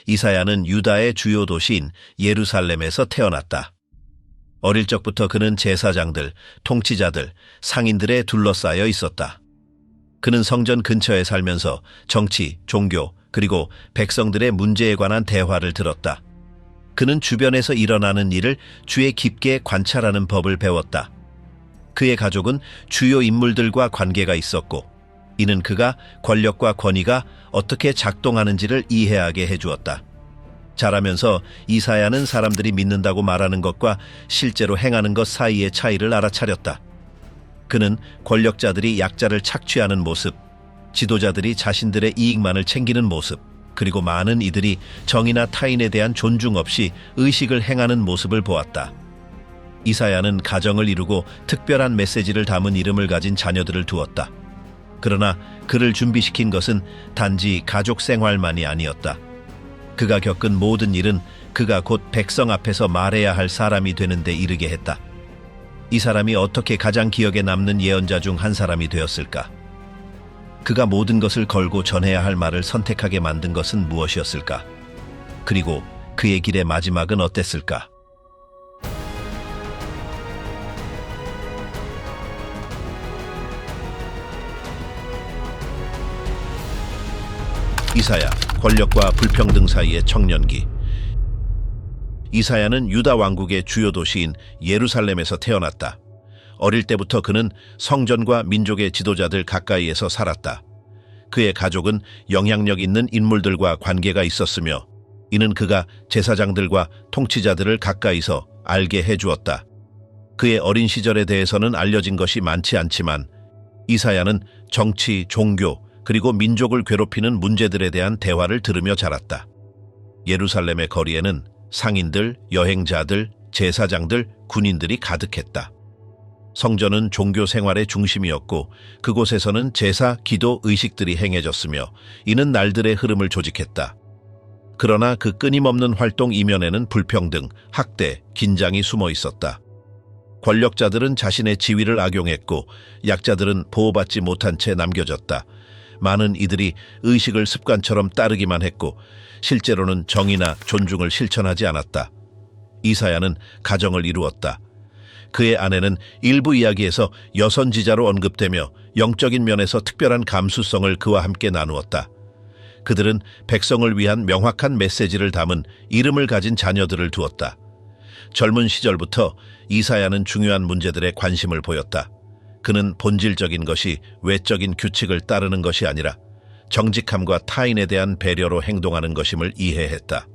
이사야는 유다의 주요 도시인 예루살렘에서 태어났다. 어릴 적부터 그는 제사장들, 통치자들, 상인들에 둘러싸여 있었다. 그는 성전 근처에 살면서 정치, 종교, 그리고 백성들의 문제에 관한 대화를 들었다. 그는 주변에서 일어나는 일을 주의 깊게 관찰하는 법을 배웠다. 그의 가족은 주요 인물들과 관계가 있었고, 이는 그가 권력과 권위가 어떻게 작동하는지를 이해하게 해주었다. 자라면서 이사야는 사람들이 믿는다고 말하는 것과 실제로 행하는 것 사이의 차이를 알아차렸다. 그는 권력자들이 약자를 착취하는 모습, 지도자들이 자신들의 이익만을 챙기는 모습, 그리고 많은 이들이 정의나 타인에 대한 존중 없이 의식을 행하는 모습을 보았다. 이사야는 가정을 이루고 특별한 메시지를 담은 이름을 가진 자녀들을 두었다. 그러나 그를 준비시킨 것은 단지 가족 생활만이 아니었다. 그가 겪은 모든 일은 그가 곧 백성 앞에서 말해야 할 사람이 되는 데 이르게 했다. 이 사람이 어떻게 가장 기억에 남는 예언자 중 한 사람이 되었을까? 그가 모든 것을 걸고 전해야 할 말을 선택하게 만든 것은 무엇이었을까? 그리고 그의 길의 마지막은 어땠을까? 이사야, 권력과 불평등 사이의 청년기. 이사야는 유다 왕국의 주요 도시인 예루살렘에서 태어났다. 어릴 때부터 그는 성전과 민족의 지도자들 가까이에서 살았다. 그의 가족은 영향력 있는 인물들과 관계가 있었으며, 이는 그가 제사장들과 통치자들을 가까이서 알게 해주었다. 그의 어린 시절에 대해서는 알려진 것이 많지 않지만, 이사야는 정치, 종교, 그리고 민족을 괴롭히는 문제들에 대한 대화를 들으며 자랐다. 예루살렘의 거리에는 상인들, 여행자들, 제사장들, 군인들이 가득했다. 성전은 종교 생활의 중심이었고, 그곳에서는 제사, 기도, 의식들이 행해졌으며, 이는 날들의 흐름을 조직했다. 그러나 그 끊임없는 활동 이면에는 불평등, 학대, 긴장이 숨어 있었다. 권력자들은 자신의 지위를 악용했고, 약자들은 보호받지 못한 채 남겨졌다. 많은 이들이 의식을 습관처럼 따르기만 했고, 실제로는 정의나 존중을 실천하지 않았다. 이사야는 가정을 이루었다. 그의 아내는 일부 이야기에서 여선지자로 언급되며 영적인 면에서 특별한 감수성을 그와 함께 나누었다. 그들은 백성을 위한 명확한 메시지를 담은 이름을 가진 자녀들을 두었다. 젊은 시절부터 이사야는 중요한 문제들에 관심을 보였다. 그는 본질적인 것이 외적인 규칙을 따르는 것이 아니라 정직함과 타인에 대한 배려로 행동하는 것임을 이해했다.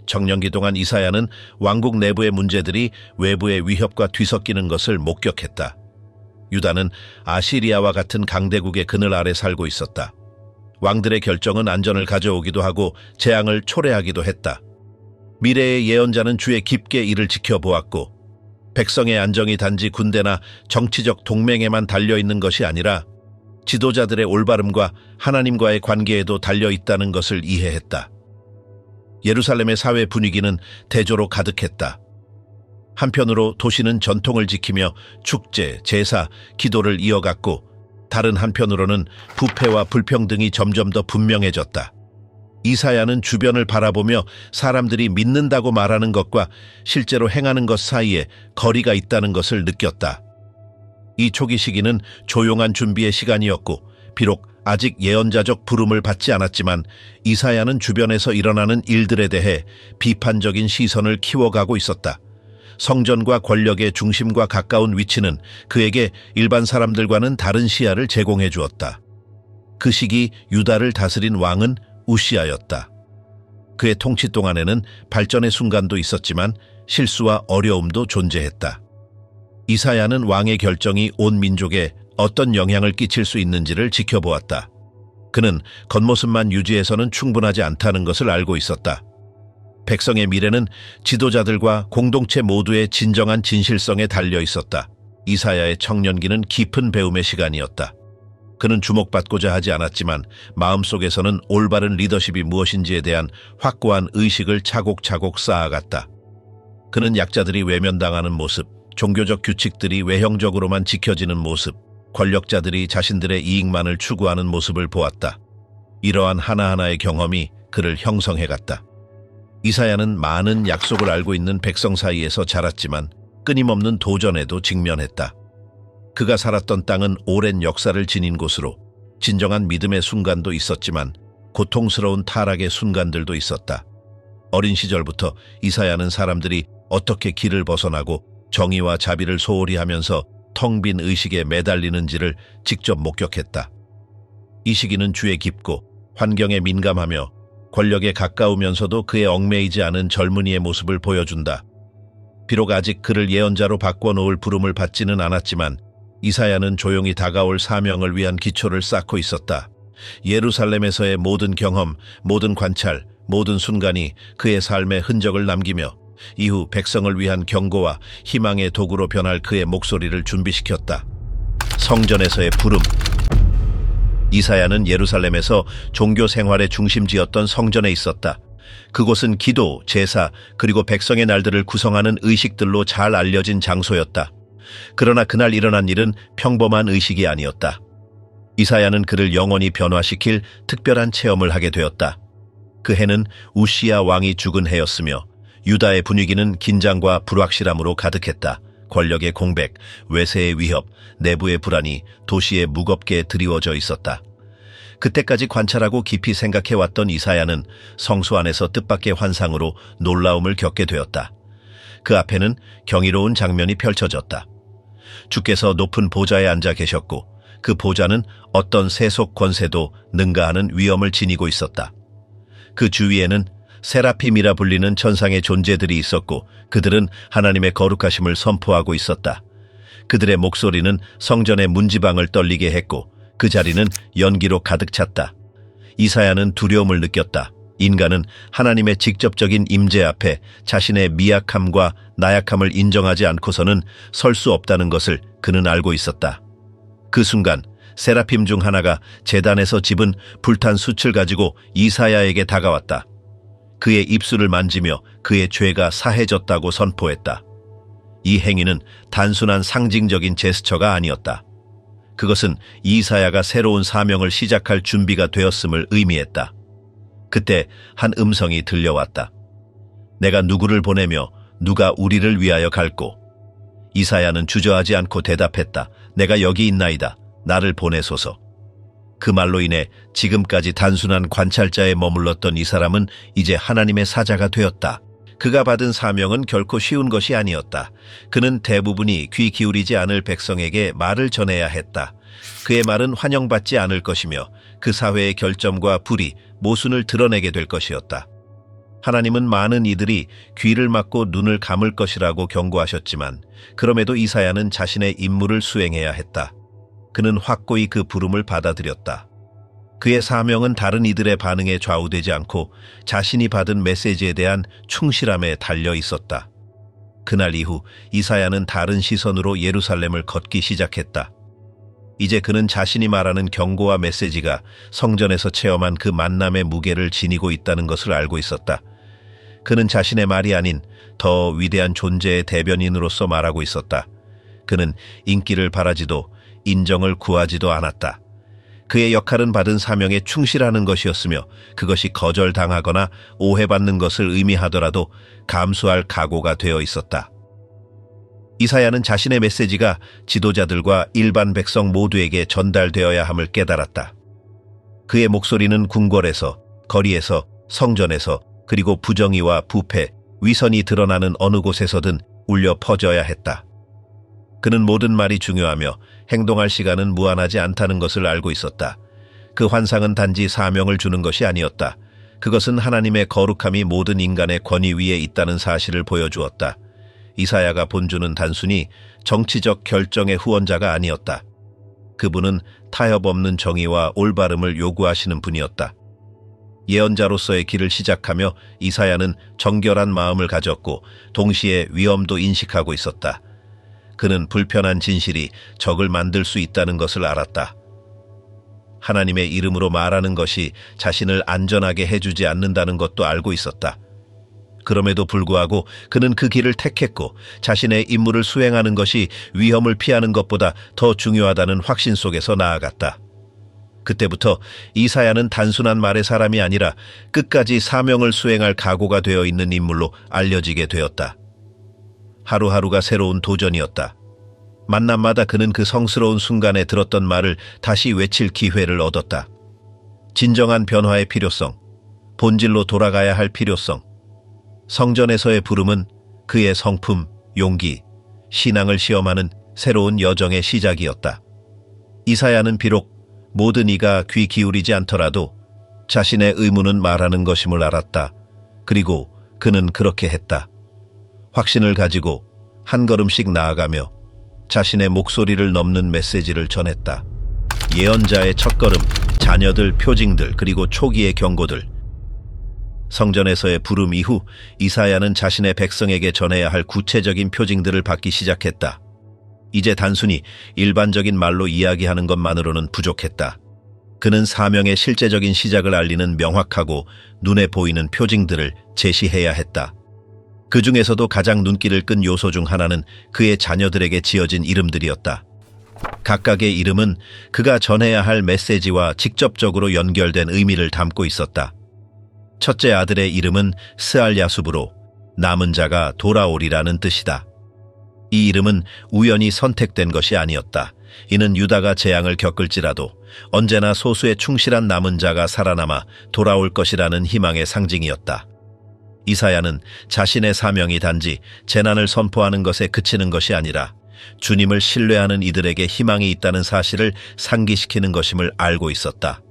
청년기 동안 이사야는 왕국 내부의 문제들이 외부의 위협과 뒤섞이는 것을 목격했다. 유다는 아시리아와 같은 강대국의 그늘 아래 살고 있었다. 왕들의 결정은 안전을 가져오기도 하고 재앙을 초래하기도 했다. 미래의 예언자는 주의 깊게 이를 지켜보았고, 백성의 안정이 단지 군대나 정치적 동맹에만 달려있는 것이 아니라 지도자들의 올바름과 하나님과의 관계에도 달려있다는 것을 이해했다. 예루살렘의 사회 분위기는 대조로 가득했다. 한편으로 도시는 전통을 지키며 축제, 제사, 기도를 이어갔고, 다른 한편으로는 부패와 불평등이 점점 더 분명해졌다. 이사야는 주변을 바라보며 사람들이 믿는다고 말하는 것과 실제로 행하는 것 사이에 거리가 있다는 것을 느꼈다. 이 초기 시기는 조용한 준비의 시간이었고, 비록 아직 예언자적 부름을 받지 않았지만 이사야는 주변에서 일어나는 일들에 대해 비판적인 시선을 키워가고 있었다. 성전과 권력의 중심과 가까운 위치는 그에게 일반 사람들과는 다른 시야를 제공해 주었다. 그 시기 유다를 다스린 왕은 우시아였다. 그의 통치 동안에는 발전의 순간도 있었지만 실수와 어려움도 존재했다. 이사야는 왕의 결정이 온 민족에 어떤 영향을 끼칠 수 있는지를 지켜보았다. 그는 겉모습만 유지해서는 충분하지 않다는 것을 알고 있었다. 백성의 미래는 지도자들과 공동체 모두의 진정한 진실성에 달려 있었다. 이사야의 청년기는 깊은 배움의 시간이었다. 그는 주목받고자 하지 않았지만 마음속에서는 올바른 리더십이 무엇인지에 대한 확고한 의식을 차곡차곡 쌓아갔다. 그는 약자들이 외면당하는 모습, 종교적 규칙들이 외형적으로만 지켜지는 모습, 권력자들이 자신들의 이익만을 추구하는 모습을 보았다. 이러한 하나하나의 경험이 그를 형성해갔다. 이사야는 많은 약속을 알고 있는 백성 사이에서 자랐지만 끊임없는 도전에도 직면했다. 그가 살았던 땅은 오랜 역사를 지닌 곳으로 진정한 믿음의 순간도 있었지만 고통스러운 타락의 순간들도 있었다. 어린 시절부터 이사야는 사람들이 어떻게 길을 벗어나고 정의와 자비를 소홀히 하면서 텅 빈 의식에 매달리는지를 직접 목격했다. 이 시기는 주에 깊고 환경에 민감하며 권력에 가까우면서도 그에 얽매이지 않은 젊은이의 모습을 보여준다. 비록 아직 그를 예언자로 바꿔놓을 부름을 받지는 않았지만 이사야는 조용히 다가올 사명을 위한 기초를 쌓고 있었다. 예루살렘에서의 모든 경험, 모든 관찰, 모든 순간이 그의 삶의 흔적을 남기며 이후 백성을 위한 경고와 희망의 도구로 변할 그의 목소리를 준비시켰다. 성전에서의 부름. 이사야는 예루살렘에서 종교 생활의 중심지였던 성전에 있었다. 그곳은 기도, 제사, 그리고 백성의 날들을 구성하는 의식들로 잘 알려진 장소였다. 그러나 그날 일어난 일은 평범한 의식이 아니었다. 이사야는 그를 영원히 변화시킬 특별한 체험을 하게 되었다. 그 해는 우시야 왕이 죽은 해였으며 유다의 분위기는 긴장과 불확실함으로 가득했다. 권력의 공백, 외세의 위협, 내부의 불안이 도시에 무겁게 드리워져 있었다. 그때까지 관찰하고 깊이 생각해왔던 이사야는 성소 안에서 뜻밖의 환상으로 놀라움을 겪게 되었다. 그 앞에는 경이로운 장면이 펼쳐졌다. 주께서 높은 보좌에 앉아 계셨고 그 보좌는 어떤 세속 권세도 능가하는 위엄을 지니고 있었다. 그 주위에는 세라핌이라 불리는 천상의 존재들이 있었고 그들은 하나님의 거룩하심을 선포하고 있었다. 그들의 목소리는 성전의 문지방을 떨리게 했고 그 자리는 연기로 가득 찼다. 이사야는 두려움을 느꼈다. 인간은 하나님의 직접적인 임재 앞에 자신의 미약함과 나약함을 인정하지 않고서는 설 수 없다는 것을 그는 알고 있었다. 그 순간 세라핌 중 하나가 제단에서 집은 불탄 숯을 가지고 이사야에게 다가왔다. 그의 입술을 만지며 그의 죄가 사해졌다고 선포했다. 이 행위는 단순한 상징적인 제스처가 아니었다. 그것은 이사야가 새로운 사명을 시작할 준비가 되었음을 의미했다. 그때 한 음성이 들려왔다. 내가 누구를 보내며 누가 우리를 위하여 갈꼬? 이사야는 주저하지 않고 대답했다. 내가 여기 있나이다. 나를 보내소서. 그 말로 인해 지금까지 단순한 관찰자에 머물렀던 이 사람은 이제 하나님의 사자가 되었다. 그가 받은 사명은 결코 쉬운 것이 아니었다. 그는 대부분이 귀 기울이지 않을 백성에게 말을 전해야 했다. 그의 말은 환영받지 않을 것이며 그 사회의 결점과 불의, 모순을 드러내게 될 것이었다. 하나님은 많은 이들이 귀를 막고 눈을 감을 것이라고 경고하셨지만 그럼에도 이사야는 자신의 임무를 수행해야 했다. 그는 확고히 그 부름을 받아들였다. 그의 사명은 다른 이들의 반응에 좌우되지 않고 자신이 받은 메시지에 대한 충실함에 달려 있었다. 그날 이후 이사야는 다른 시선으로 예루살렘을 걷기 시작했다. 이제 그는 자신이 말하는 경고와 메시지가 성전에서 체험한 그 만남의 무게를 지니고 있다는 것을 알고 있었다. 그는 자신의 말이 아닌 더 위대한 존재의 대변인으로서 말하고 있었다. 그는 인기를 바라지도 인정을 구하지도 않았다. 그의 역할은 받은 사명에 충실하는 것이었으며 그것이 거절당하거나 오해받는 것을 의미하더라도 감수할 각오가 되어 있었다. 이사야는 자신의 메시지가 지도자들과 일반 백성 모두에게 전달되어야 함을 깨달았다. 그의 목소리는 궁궐에서, 거리에서, 성전에서, 그리고 부정의와 부패, 위선이 드러나는 어느 곳에서든 울려 퍼져야 했다. 그는 모든 말이 중요하며 행동할 시간은 무한하지 않다는 것을 알고 있었다. 그 환상은 단지 사명을 주는 것이 아니었다. 그것은 하나님의 거룩함이 모든 인간의 권위 위에 있다는 사실을 보여주었다. 이사야가 본주는 단순히 정치적 결정의 후원자가 아니었다. 그분은 타협 없는 정의와 올바름을 요구하시는 분이었다. 예언자로서의 길을 시작하며 이사야는 정결한 마음을 가졌고 동시에 위험도 인식하고 있었다. 그는 불편한 진실이 적을 만들 수 있다는 것을 알았다. 하나님의 이름으로 말하는 것이 자신을 안전하게 해주지 않는다는 것도 알고 있었다. 그럼에도 불구하고 그는 그 길을 택했고 자신의 임무를 수행하는 것이 위험을 피하는 것보다 더 중요하다는 확신 속에서 나아갔다. 그때부터 이사야는 단순한 말의 사람이 아니라 끝까지 사명을 수행할 각오가 되어 있는 인물로 알려지게 되었다. 하루하루가 새로운 도전이었다. 만남마다 그는 그 성스러운 순간에 들었던 말을 다시 외칠 기회를 얻었다. 진정한 변화의 필요성, 본질로 돌아가야 할 필요성. 성전에서의 부름은 그의 성품, 용기, 신앙을 시험하는 새로운 여정의 시작이었다. 이사야는 비록 모든 이가 귀 기울이지 않더라도 자신의 의무는 말하는 것임을 알았다. 그리고 그는 그렇게 했다. 확신을 가지고 한 걸음씩 나아가며 자신의 목소리를 넘는 메시지를 전했다. 예언자의 첫걸음, 자녀들, 표징들, 그리고 초기의 경고들. 성전에서의 부름 이후 이사야는 자신의 백성에게 전해야 할 구체적인 표징들을 받기 시작했다. 이제 단순히 일반적인 말로 이야기하는 것만으로는 부족했다. 그는 사명의 실제적인 시작을 알리는 명확하고 눈에 보이는 표징들을 제시해야 했다. 그 중에서도 가장 눈길을 끈 요소 중 하나는 그의 자녀들에게 지어진 이름들이었다. 각각의 이름은 그가 전해야 할 메시지와 직접적으로 연결된 의미를 담고 있었다. 첫째 아들의 이름은 스알야숲으로 남은 자가 돌아오리라는 뜻이다. 이 이름은 우연히 선택된 것이 아니었다. 이는 유다가 재앙을 겪을지라도 언제나 소수의 충실한 남은 자가 살아남아 돌아올 것이라는 희망의 상징이었다. 이사야는 자신의 사명이 단지 재난을 선포하는 것에 그치는 것이 아니라 주님을 신뢰하는 이들에게 희망이 있다는 사실을 상기시키는 것임을 알고 있었다.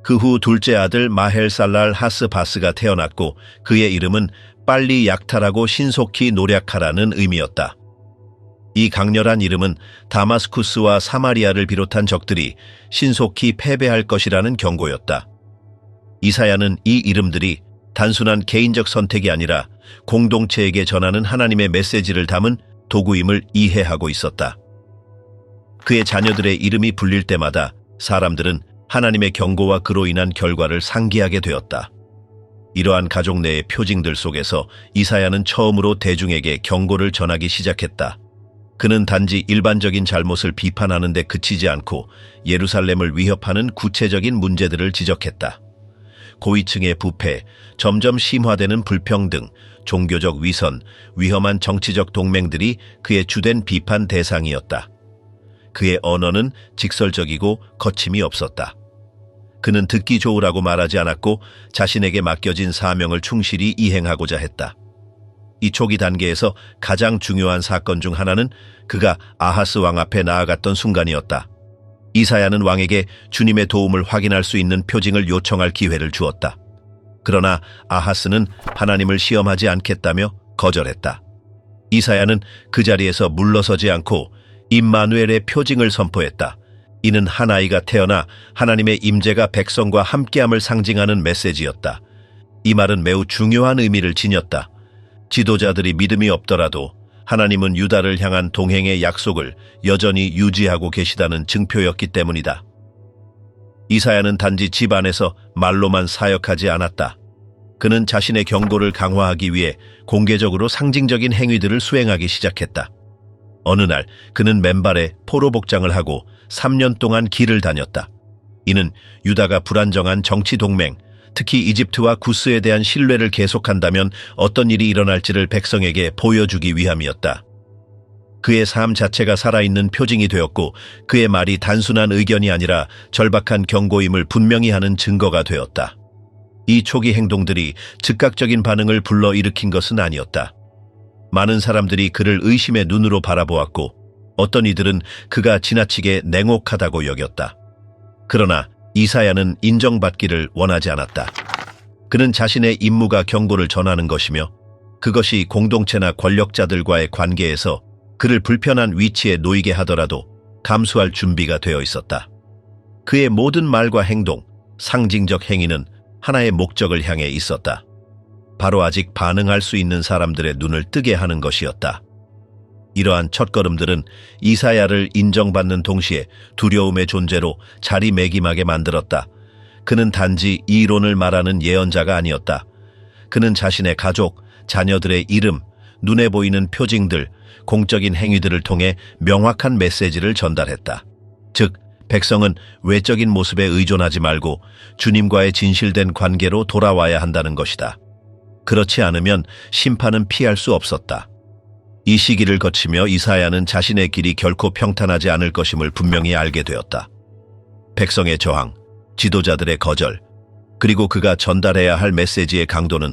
그 후 둘째 아들 마헬살랄 하스바스가 태어났고 그의 이름은 빨리 약탈하고 신속히 노략하라는 의미였다. 이 강렬한 이름은 다마스쿠스와 사마리아를 비롯한 적들이 신속히 패배할 것이라는 경고였다. 이사야는 이 이름들이 단순한 개인적 선택이 아니라 공동체에게 전하는 하나님의 메시지를 담은 도구임을 이해하고 있었다. 그의 자녀들의 이름이 불릴 때마다 사람들은 하나님의 경고와 그로 인한 결과를 상기하게 되었다. 이러한 가족 내의 표징들 속에서 이사야는 처음으로 대중에게 경고를 전하기 시작했다. 그는 단지 일반적인 잘못을 비판하는 데 그치지 않고 예루살렘을 위협하는 구체적인 문제들을 지적했다. 고위층의 부패, 점점 심화되는 불평등, 종교적 위선, 위험한 정치적 동맹들이 그의 주된 비판 대상이었다. 그의 언어는 직설적이고 거침이 없었다. 그는 듣기 좋으라고 말하지 않았고 자신에게 맡겨진 사명을 충실히 이행하고자 했다. 이 초기 단계에서 가장 중요한 사건 중 하나는 그가 아하스 왕 앞에 나아갔던 순간이었다. 이사야는 왕에게 주님의 도움을 확인할 수 있는 표징을 요청할 기회를 주었다. 그러나 아하스는 하나님을 시험하지 않겠다며 거절했다. 이사야는 그 자리에서 물러서지 않고 임마누엘의 표징을 선포했다. 이는 한 아이가 태어나 하나님의 임재가 백성과 함께함을 상징하는 메시지였다. 이 말은 매우 중요한 의미를 지녔다. 지도자들이 믿음이 없더라도 하나님은 유다를 향한 동행의 약속을 여전히 유지하고 계시다는 증표였기 때문이다. 이사야는 단지 집 안에서 말로만 사역하지 않았다. 그는 자신의 경고를 강화하기 위해 공개적으로 상징적인 행위들을 수행하기 시작했다. 어느 날 그는 맨발에 포로 복장을 하고 3년 동안 길을 다녔다. 이는 유다가 불안정한 정치 동맹, 특히 이집트와 구스에 대한 신뢰를 계속한다면 어떤 일이 일어날지를 백성에게 보여주기 위함이었다. 그의 삶 자체가 살아있는 표징이 되었고 그의 말이 단순한 의견이 아니라 절박한 경고임을 분명히 하는 증거가 되었다. 이 초기 행동들이 즉각적인 반응을 불러일으킨 것은 아니었다. 많은 사람들이 그를 의심의 눈으로 바라보았고 어떤 이들은 그가 지나치게 냉혹하다고 여겼다. 그러나 이사야는 인정받기를 원하지 않았다. 그는 자신의 임무가 경고를 전하는 것이며 그것이 공동체나 권력자들과의 관계에서 그를 불편한 위치에 놓이게 하더라도 감수할 준비가 되어 있었다. 그의 모든 말과 행동, 상징적 행위는 하나의 목적을 향해 있었다. 바로 아직 반응할 수 있는 사람들의 눈을 뜨게 하는 것이었다. 이러한 첫걸음들은 이사야를 인정받는 동시에 두려움의 존재로 자리매김하게 만들었다. 그는 단지 이론을 말하는 예언자가 아니었다. 그는 자신의 가족, 자녀들의 이름, 눈에 보이는 표징들, 공적인 행위들을 통해 명확한 메시지를 전달했다. 즉, 백성은 외적인 모습에 의존하지 말고 주님과의 진실된 관계로 돌아와야 한다는 것이다. 그렇지 않으면 심판은 피할 수 없었다. 이 시기를 거치며 이사야는 자신의 길이 결코 평탄하지 않을 것임을 분명히 알게 되었다. 백성의 저항, 지도자들의 거절, 그리고 그가 전달해야 할 메시지의 강도는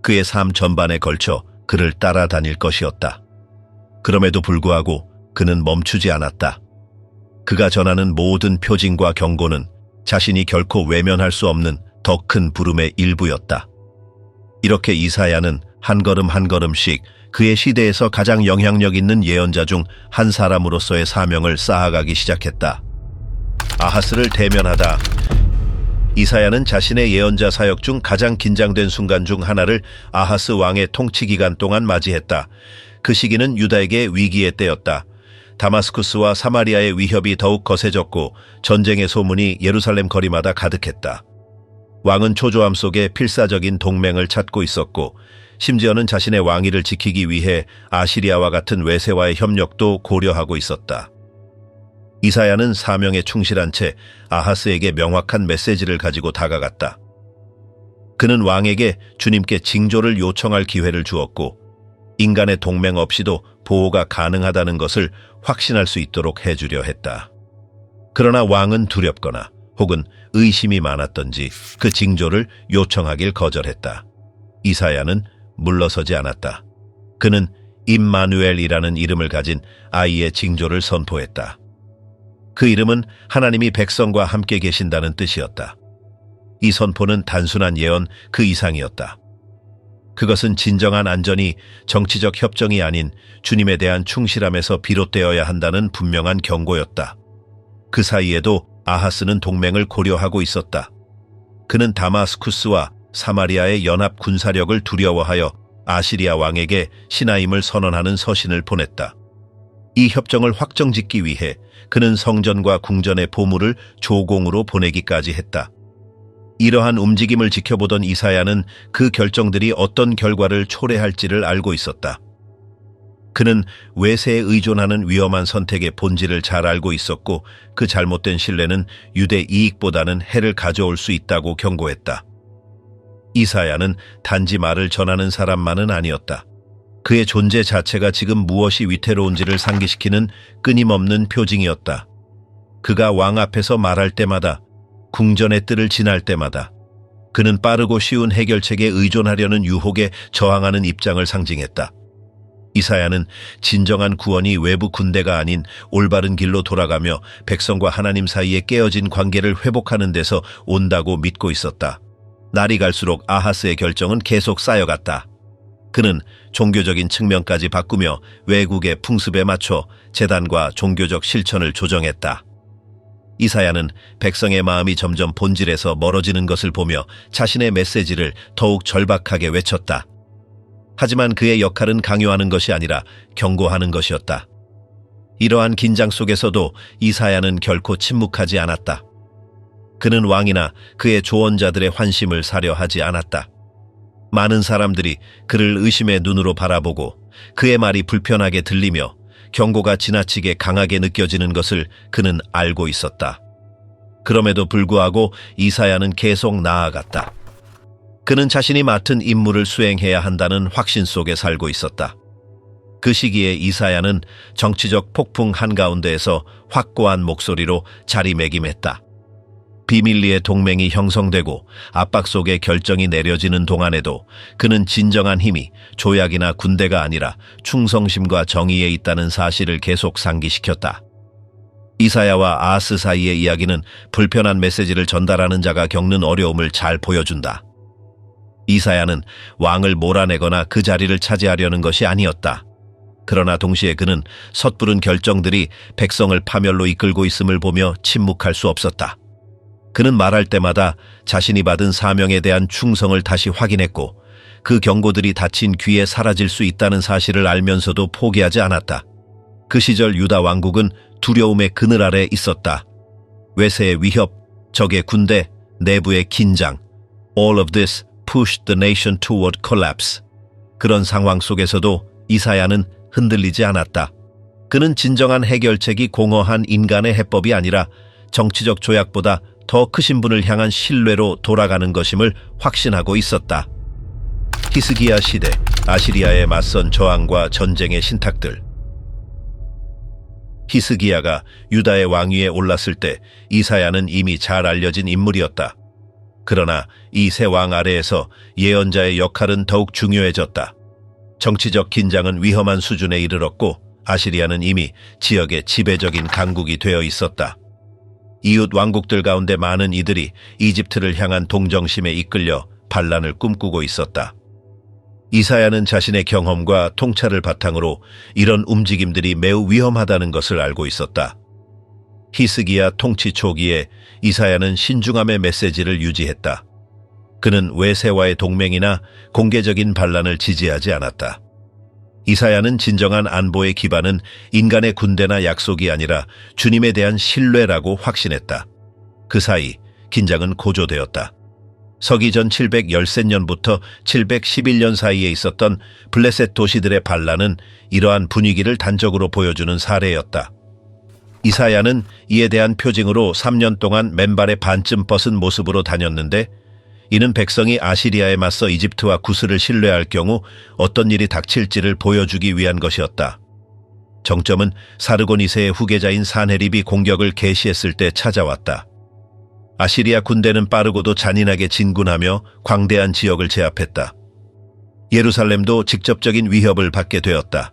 그의 삶 전반에 걸쳐 그를 따라다닐 것이었다. 그럼에도 불구하고 그는 멈추지 않았다. 그가 전하는 모든 표징과 경고는 자신이 결코 외면할 수 없는 더 큰 부름의 일부였다. 이렇게 이사야는 한 걸음 한 걸음씩 그의 시대에서 가장 영향력 있는 예언자 중 한 사람으로서의 사명을 쌓아가기 시작했다. 아하스를 대면하다. 이사야는 자신의 예언자 사역 중 가장 긴장된 순간 중 하나를 아하스 왕의 통치 기간 동안 맞이했다. 그 시기는 유다에게 위기의 때였다. 다마스쿠스와 사마리아의 위협이 더욱 거세졌고 전쟁의 소문이 예루살렘 거리마다 가득했다. 왕은 초조함 속에 필사적인 동맹을 찾고 있었고 심지어는 자신의 왕위를 지키기 위해 아시리아와 같은 외세와의 협력도 고려하고 있었다. 이사야는 사명에 충실한 채 아하스에게 명확한 메시지를 가지고 다가갔다. 그는 왕에게 주님께 징조를 요청할 기회를 주었고 인간의 동맹 없이도 보호가 가능하다는 것을 확신할 수 있도록 해주려 했다. 그러나 왕은 두렵거나 혹은 의심이 많았던지 그 징조를 요청하길 거절했다. 이사야는 물러서지 않았다. 그는 임마누엘이라는 이름을 가진 아이의 징조를 선포했다. 그 이름은 하나님이 백성과 함께 계신다는 뜻이었다. 이 선포는 단순한 예언 그 이상이었다. 그것은 진정한 안전이 정치적 협정이 아닌 주님에 대한 충실함에서 비롯되어야 한다는 분명한 경고였다. 그 사이에도 아하스는 동맹을 고려하고 있었다. 그는 다마스쿠스와 사마리아의 연합 군사력을 두려워하여 아시리아 왕에게 신하임을 선언하는 서신을 보냈다. 이 협정을 확정짓기 위해 그는 성전과 궁전의 보물을 조공으로 보내기까지 했다. 이러한 움직임을 지켜보던 이사야는 그 결정들이 어떤 결과를 초래할지를 알고 있었다. 그는 외세에 의존하는 위험한 선택의 본질을 잘 알고 있었고 그 잘못된 신뢰는 유대 이익보다는 해를 가져올 수 있다고 경고했다. 이사야는 단지 말을 전하는 사람만은 아니었다. 그의 존재 자체가 지금 무엇이 위태로운지를 상기시키는 끊임없는 표징이었다. 그가 왕 앞에서 말할 때마다, 궁전의 뜰을 지날 때마다 그는 빠르고 쉬운 해결책에 의존하려는 유혹에 저항하는 입장을 상징했다. 이사야는 진정한 구원이 외부 군대가 아닌 올바른 길로 돌아가며 백성과 하나님 사이에 깨어진 관계를 회복하는 데서 온다고 믿고 있었다. 날이 갈수록 아하스의 결정은 계속 쌓여갔다. 그는 종교적인 측면까지 바꾸며 외국의 풍습에 맞춰 제단과 종교적 실천을 조정했다. 이사야는 백성의 마음이 점점 본질에서 멀어지는 것을 보며 자신의 메시지를 더욱 절박하게 외쳤다. 하지만 그의 역할은 강요하는 것이 아니라 경고하는 것이었다. 이러한 긴장 속에서도 이사야는 결코 침묵하지 않았다. 그는 왕이나 그의 조언자들의 환심을 사려 하지 않았다. 많은 사람들이 그를 의심의 눈으로 바라보고 그의 말이 불편하게 들리며 경고가 지나치게 강하게 느껴지는 것을 그는 알고 있었다. 그럼에도 불구하고 이사야는 계속 나아갔다. 그는 자신이 맡은 임무를 수행해야 한다는 확신 속에 살고 있었다. 그 시기에 이사야는 정치적 폭풍 한가운데에서 확고한 목소리로 자리매김했다. 비밀리에 동맹이 형성되고 압박 속에 결정이 내려지는 동안에도 그는 진정한 힘이 조약이나 군대가 아니라 충성심과 정의에 있다는 사실을 계속 상기시켰다. 이사야와 아하스 사이의 이야기는 불편한 메시지를 전달하는 자가 겪는 어려움을 잘 보여준다. 이사야는 왕을 몰아내거나 그 자리를 차지하려는 것이 아니었다. 그러나 동시에 그는 섣부른 결정들이 백성을 파멸로 이끌고 있음을 보며 침묵할 수 없었다. 그는 말할 때마다 자신이 받은 사명에 대한 충성을 다시 확인했고 그 경고들이 닫힌 귀에 사라질 수 있다는 사실을 알면서도 포기하지 않았다. 그 시절 유다 왕국은 두려움의 그늘 아래 있었다. 외세의 위협, 적의 군대, 내부의 긴장. All of this pushed the nation toward collapse. 그런 상황 속에서도 이사야는 흔들리지 않았다. 그는 진정한 해결책이 공허한 인간의 해법이 아니라 정치적 조약보다 더 크신 분을 향한 신뢰로 돌아가는 것임을 확신하고 있었다. 히스기야 시대, 아시리아에 맞선 저항과 전쟁의 신탁들. 히스기야가 유다의 왕위에 올랐을 때 이사야는 이미 잘 알려진 인물이었다. 그러나 이 새 왕 아래에서 예언자의 역할은 더욱 중요해졌다. 정치적 긴장은 위험한 수준에 이르렀고 아시리아는 이미 지역의 지배적인 강국이 되어 있었다. 이웃 왕국들 가운데 많은 이들이 이집트를 향한 동정심에 이끌려 반란을 꿈꾸고 있었다. 이사야는 자신의 경험과 통찰을 바탕으로 이런 움직임들이 매우 위험하다는 것을 알고 있었다. 히스기야 통치 초기에 이사야는 신중함의 메시지를 유지했다. 그는 외세와의 동맹이나 공개적인 반란을 지지하지 않았다. 이사야는 진정한 안보의 기반은 인간의 군대나 약속이 아니라 주님에 대한 신뢰라고 확신했다. 그 사이 긴장은 고조되었다. 서기전 713년부터 711년 사이에 있었던 블레셋 도시들의 반란은 이러한 분위기를 단적으로 보여주는 사례였다. 이사야는 이에 대한 표징으로 3년 동안 맨발에 반쯤 벗은 모습으로 다녔는데 이는 백성이 아시리아에 맞서 이집트와 구스를 신뢰할 경우 어떤 일이 닥칠지를 보여주기 위한 것이었다. 정점은 사르곤 2세의 후계자인 사네립이 공격을 개시했을 때 찾아왔다. 아시리아 군대는 빠르고도 잔인하게 진군하며 광대한 지역을 제압했다. 예루살렘도 직접적인 위협을 받게 되었다.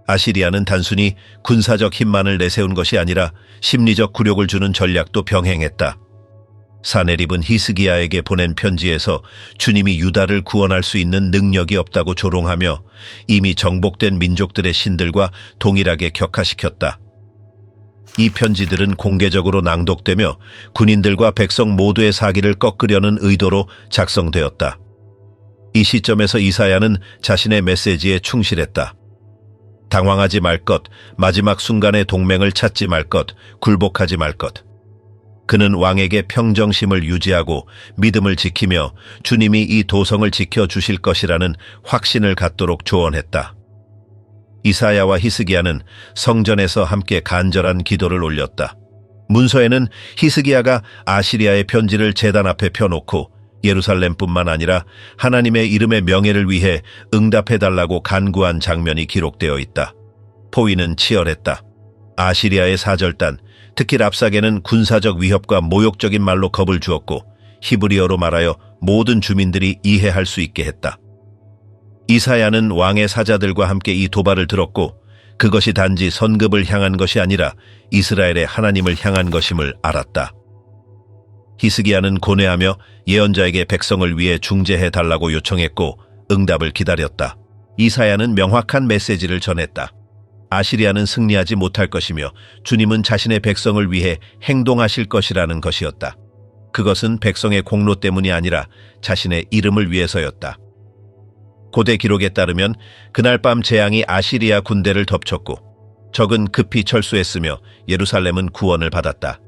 아시리아는 단순히 군사적 힘만을 내세운 것이 아니라 심리적 굴욕을 주는 전략도 병행했다. 사네립은 히스기야에게 보낸 편지에서 주님이 유다를 구원할 수 있는 능력이 없다고 조롱하며 이미 정복된 민족들의 신들과 동일하게 격하시켰다. 이 편지들은 공개적으로 낭독되며 군인들과 백성 모두의 사기를 꺾으려는 의도로 작성되었다. 이 시점에서 이사야는 자신의 메시지에 충실했다. 당황하지 말 것, 마지막 순간의 동맹을 찾지 말 것, 굴복하지 말 것. 그는 왕에게 평정심을 유지하고 믿음을 지키며 주님이 이 도성을 지켜주실 것이라는 확신을 갖도록 조언했다. 이사야와 히스기야는 성전에서 함께 간절한 기도를 올렸다. 문서에는 히스기야가 아시리아의 편지를 제단 앞에 펴놓고 예루살렘뿐만 아니라 하나님의 이름의 명예를 위해 응답해달라고 간구한 장면이 기록되어 있다. 포위는 치열했다. 아시리아의 사절단, 특히 랍사게는 군사적 위협과 모욕적인 말로 겁을 주었고 히브리어로 말하여 모든 주민들이 이해할 수 있게 했다. 이사야는 왕의 사자들과 함께 이 도발을 들었고 그것이 단지 선급을 향한 것이 아니라 이스라엘의 하나님을 향한 것임을 알았다. 히스기야는 고뇌하며 예언자에게 백성을 위해 중재해달라고 요청했고 응답을 기다렸다. 이사야는 명확한 메시지를 전했다. 아시리아는 승리하지 못할 것이며 주님은 자신의 백성을 위해 행동하실 것이라는 것이었다. 그것은 백성의 공로 때문이 아니라 자신의 이름을 위해서였다. 고대 기록에 따르면 그날 밤 재앙이 아시리아 군대를 덮쳤고 적은 급히 철수했으며 예루살렘은 구원을 받았다.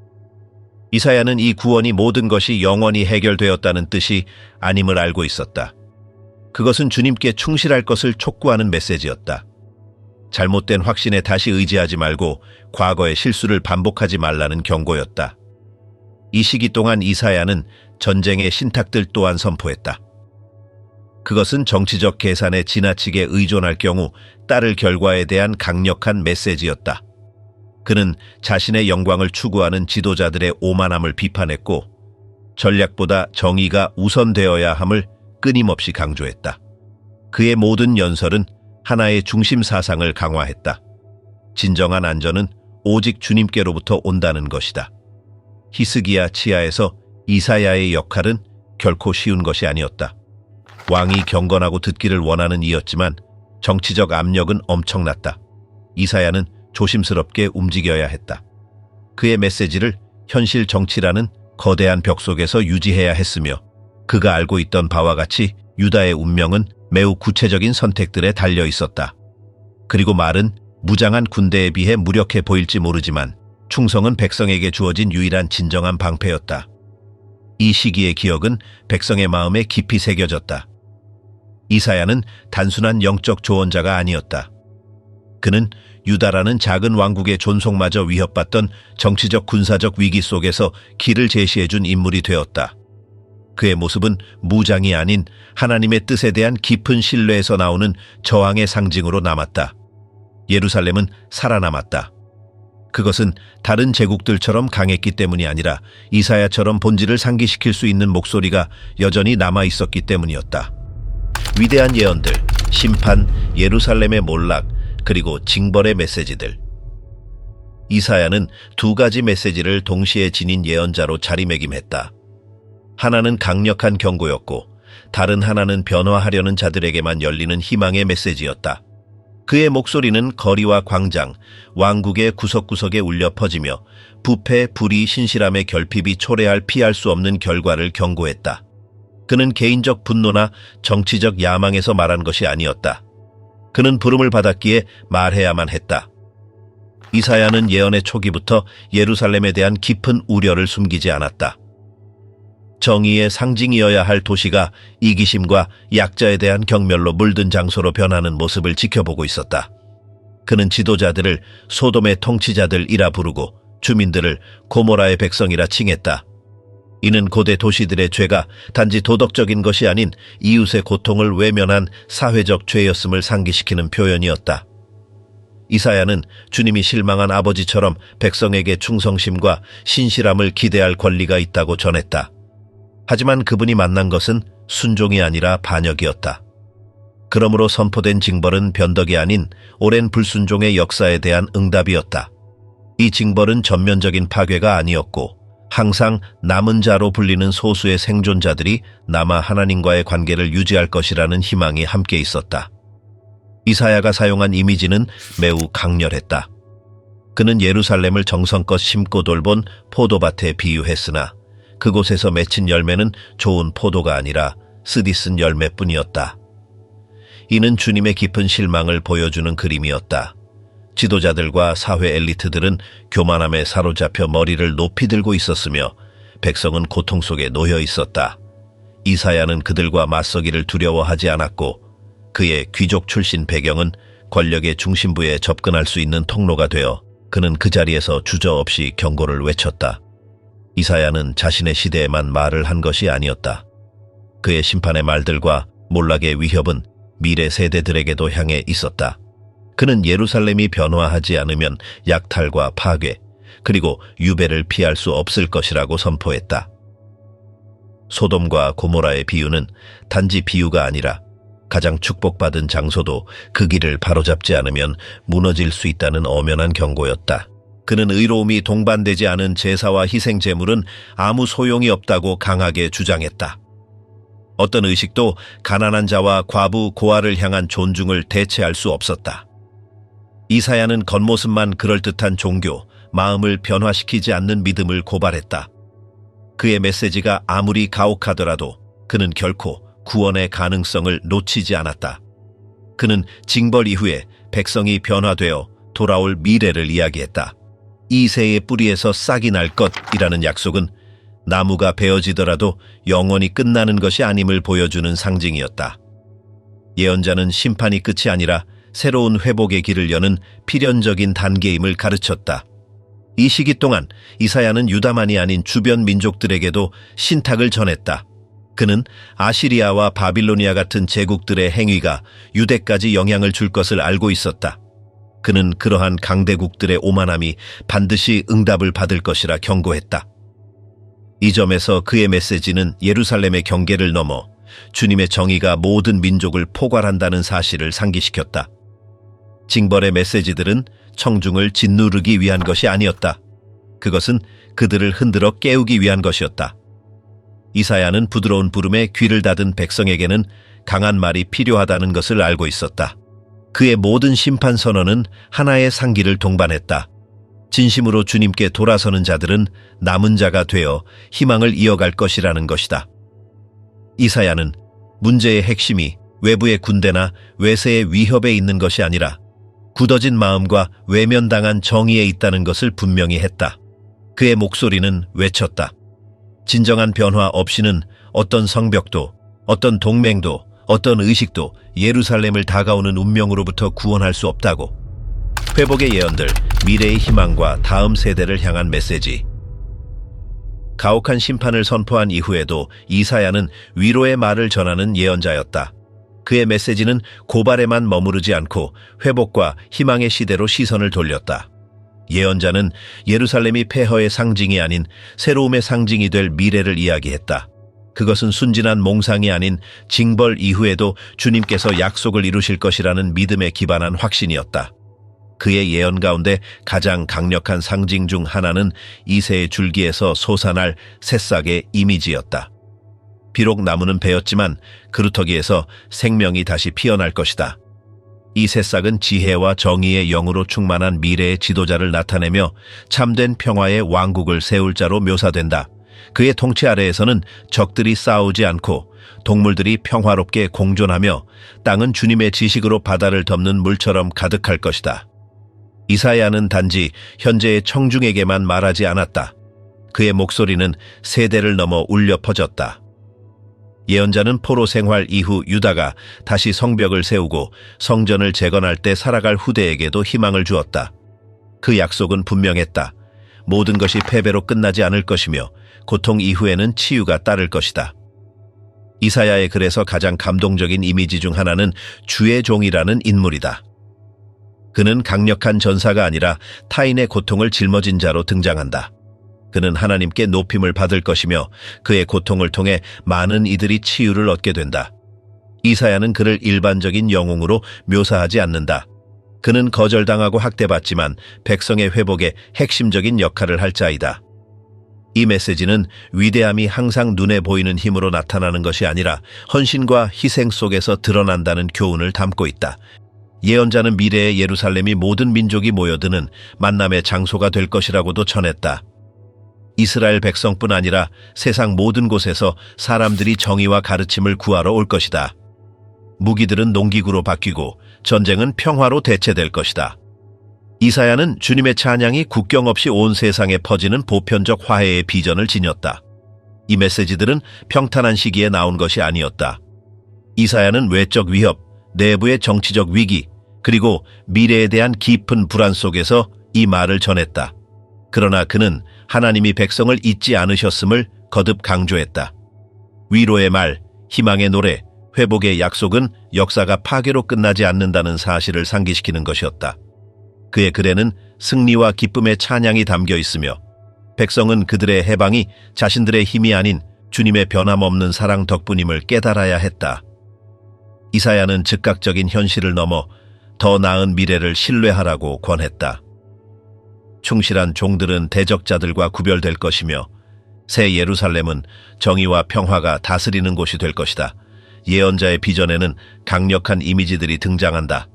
이사야는 이 구원이 모든 것이 영원히 해결되었다는 뜻이 아님을 알고 있었다. 그것은 주님께 충실할 것을 촉구하는 메시지였다. 잘못된 확신에 다시 의지하지 말고 과거의 실수를 반복하지 말라는 경고였다. 이 시기 동안 이사야는 전쟁의 신탁들 또한 선포했다. 그것은 정치적 계산에 지나치게 의존할 경우 따를 결과에 대한 강력한 메시지였다. 그는 자신의 영광을 추구하는 지도자들의 오만함을 비판했고 전략보다 정의가 우선되어야 함을 끊임없이 강조했다. 그의 모든 연설은 하나의 중심 사상을 강화했다. 진정한 안전은 오직 주님께로부터 온다는 것이다. 히스기야 치하에서 이사야의 역할은 결코 쉬운 것이 아니었다. 왕이 경건하고 듣기를 원하는 이였지만 정치적 압력은 엄청났다. 이사야는 조심스럽게 움직여야 했다. 그의 메시지를 현실 정치라는 거대한 벽 속에서 유지해야 했으며 그가 알고 있던 바와 같이 유다의 운명은 매우 구체적인 선택들에 달려 있었다. 그리고 말은 무장한 군대에 비해 무력해 보일지 모르지만 충성은 백성에게 주어진 유일한 진정한 방패였다. 이 시기의 기억은 백성의 마음에 깊이 새겨졌다. 이사야는 단순한 영적 조언자가 아니었다. 그는 유다라는 작은 왕국의 존속마저 위협받던 정치적 군사적 위기 속에서 길을 제시해준 인물이 되었다. 그의 모습은 무장이 아닌 하나님의 뜻에 대한 깊은 신뢰에서 나오는 저항의 상징으로 남았다. 예루살렘은 살아남았다. 그것은 다른 제국들처럼 강했기 때문이 아니라 이사야처럼 본질을 상기시킬 수 있는 목소리가 여전히 남아 있었기 때문이었다. 위대한 예언들, 심판, 예루살렘의 몰락, 그리고 징벌의 메시지들. 이사야는 두 가지 메시지를 동시에 지닌 예언자로 자리매김했다. 하나는 강력한 경고였고 다른 하나는 변화하려는 자들에게만 열리는 희망의 메시지였다. 그의 목소리는 거리와 광장, 왕국의 구석구석에 울려 퍼지며 부패, 불의, 신실함의 결핍이 초래할 피할 수 없는 결과를 경고했다. 그는 개인적 분노나 정치적 야망에서 말한 것이 아니었다. 그는 부름을 받았기에 말해야만 했다. 이사야는 예언의 초기부터 예루살렘에 대한 깊은 우려를 숨기지 않았다. 정의의 상징이어야 할 도시가 이기심과 약자에 대한 경멸로 물든 장소로 변하는 모습을 지켜보고 있었다. 그는 지도자들을 소돔의 통치자들이라 부르고 주민들을 고모라의 백성이라 칭했다. 이는 고대 도시들의 죄가 단지 도덕적인 것이 아닌 이웃의 고통을 외면한 사회적 죄였음을 상기시키는 표현이었다. 이사야는 주님이 실망한 아버지처럼 백성에게 충성심과 신실함을 기대할 권리가 있다고 전했다. 하지만 그분이 만난 것은 순종이 아니라 반역이었다. 그러므로 선포된 징벌은 변덕이 아닌 오랜 불순종의 역사에 대한 응답이었다. 이 징벌은 전면적인 파괴가 아니었고 항상 남은 자로 불리는 소수의 생존자들이 남아 하나님과의 관계를 유지할 것이라는 희망이 함께 있었다. 이사야가 사용한 이미지는 매우 강렬했다. 그는 예루살렘을 정성껏 심고 돌본 포도밭에 비유했으나 그곳에서 맺힌 열매는 좋은 포도가 아니라 쓰디쓴 열매뿐이었다. 이는 주님의 깊은 실망을 보여주는 그림이었다. 지도자들과 사회 엘리트들은 교만함에 사로잡혀 머리를 높이 들고 있었으며 백성은 고통 속에 놓여 있었다. 이사야는 그들과 맞서기를 두려워하지 않았고 그의 귀족 출신 배경은 권력의 중심부에 접근할 수 있는 통로가 되어 그는 그 자리에서 주저없이 경고를 외쳤다. 이사야는 자신의 시대에만 말을 한 것이 아니었다. 그의 심판의 말들과 몰락의 위협은 미래 세대들에게도 향해 있었다. 그는 예루살렘이 변화하지 않으면 약탈과 파괴, 그리고 유배를 피할 수 없을 것이라고 선포했다. 소돔과 고모라의 비유는 단지 비유가 아니라 가장 축복받은 장소도 그 길을 바로잡지 않으면 무너질 수 있다는 엄연한 경고였다. 그는 의로움이 동반되지 않은 제사와 희생 제물은 아무 소용이 없다고 강하게 주장했다. 어떤 의식도 가난한 자와 과부, 고아를 향한 존중을 대체할 수 없었다. 이사야는 겉모습만 그럴듯한 종교, 마음을 변화시키지 않는 믿음을 고발했다. 그의 메시지가 아무리 가혹하더라도 그는 결코 구원의 가능성을 놓치지 않았다. 그는 징벌 이후에 백성이 변화되어 돌아올 미래를 이야기했다. 이 새의 뿌리에서 싹이 날 것이라는 약속은 나무가 베어지더라도 영원히 끝나는 것이 아님을 보여주는 상징이었다. 예언자는 심판이 끝이 아니라 새로운 회복의 길을 여는 필연적인 단계임을 가르쳤다. 이 시기 동안 이사야는 유다만이 아닌 주변 민족들에게도 신탁을 전했다. 그는 아시리아와 바빌로니아 같은 제국들의 행위가 유대까지 영향을 줄 것을 알고 있었다. 그는 그러한 강대국들의 오만함이 반드시 응답을 받을 것이라 경고했다. 이 점에서 그의 메시지는 예루살렘의 경계를 넘어 주님의 정의가 모든 민족을 포괄한다는 사실을 상기시켰다. 징벌의 메시지들은 청중을 짓누르기 위한 것이 아니었다. 그것은 그들을 흔들어 깨우기 위한 것이었다. 이사야는 부드러운 부름에 귀를 닫은 백성에게는 강한 말이 필요하다는 것을 알고 있었다. 그의 모든 심판 선언은 하나의 상기를 동반했다. 진심으로 주님께 돌아서는 자들은 남은 자가 되어 희망을 이어갈 것이라는 것이다. 이사야는 문제의 핵심이 외부의 군대나 외세의 위협에 있는 것이 아니라 굳어진 마음과 외면당한 정의에 있다는 것을 분명히 했다. 그의 목소리는 외쳤다. 진정한 변화 없이는 어떤 성벽도, 어떤 동맹도, 어떤 의식도 예루살렘을 다가오는 운명으로부터 구원할 수 없다고. 회복의 예언들, 미래의 희망과 다음 세대를 향한 메시지. 가혹한 심판을 선포한 이후에도 이사야는 위로의 말을 전하는 예언자였다. 그의 메시지는 고발에만 머무르지 않고 회복과 희망의 시대로 시선을 돌렸다. 예언자는 예루살렘이 폐허의 상징이 아닌 새로움의 상징이 될 미래를 이야기했다. 그것은 순진한 몽상이 아닌 징벌 이후에도 주님께서 약속을 이루실 것이라는 믿음에 기반한 확신이었다. 그의 예언 가운데 가장 강력한 상징 중 하나는 이새의 줄기에서 솟아날 새싹의 이미지였다. 비록 나무는 베었지만 그루터기에서 생명이 다시 피어날 것이다. 이 새싹은 지혜와 정의의 영으로 충만한 미래의 지도자를 나타내며 참된 평화의 왕국을 세울 자로 묘사된다. 그의 통치 아래에서는 적들이 싸우지 않고 동물들이 평화롭게 공존하며 땅은 주님의 지식으로 바다를 덮는 물처럼 가득할 것이다. 이사야는 단지 현재의 청중에게만 말하지 않았다. 그의 목소리는 세대를 넘어 울려 퍼졌다. 예언자는 포로 생활 이후 유다가 다시 성벽을 세우고 성전을 재건할 때 살아갈 후대에게도 희망을 주었다. 그 약속은 분명했다. 모든 것이 패배로 끝나지 않을 것이며 고통 이후에는 치유가 따를 것이다. 이사야의 글에서 가장 감동적인 이미지 중 하나는 주의 종이라는 인물이다. 그는 강력한 전사가 아니라 타인의 고통을 짊어진 자로 등장한다. 그는 하나님께 높임을 받을 것이며 그의 고통을 통해 많은 이들이 치유를 얻게 된다. 이사야는 그를 일반적인 영웅으로 묘사하지 않는다. 그는 거절당하고 학대받지만 백성의 회복에 핵심적인 역할을 할 자이다. 이 메시지는 위대함이 항상 눈에 보이는 힘으로 나타나는 것이 아니라 헌신과 희생 속에서 드러난다는 교훈을 담고 있다. 예언자는 미래의 예루살렘이 모든 민족이 모여드는 만남의 장소가 될 것이라고도 전했다. 이스라엘 백성뿐 아니라 세상 모든 곳에서 사람들이 정의와 가르침을 구하러 올 것이다. 무기들은 농기구로 바뀌고 전쟁은 평화로 대체될 것이다. 이사야는 주님의 찬양이 국경 없이 온 세상에 퍼지는 보편적 화해의 비전을 지녔다. 이 메시지들은 평탄한 시기에 나온 것이 아니었다. 이사야는 외적 위협, 내부의 정치적 위기, 그리고 미래에 대한 깊은 불안 속에서 이 말을 전했다. 그러나 그는 하나님이 백성을 잊지 않으셨음을 거듭 강조했다. 위로의 말, 희망의 노래, 회복의 약속은 역사가 파괴로 끝나지 않는다는 사실을 상기시키는 것이었다. 그의 글에는 승리와 기쁨의 찬양이 담겨 있으며 백성은 그들의 해방이 자신들의 힘이 아닌 주님의 변함없는 사랑 덕분임을 깨달아야 했다. 이사야는 즉각적인 현실을 넘어 더 나은 미래를 신뢰하라고 권했다. 충실한 종들은 대적자들과 구별될 것이며 새 예루살렘은 정의와 평화가 다스리는 곳이 될 것이다. 예언자의 비전에는 강력한 이미지들이 등장한다.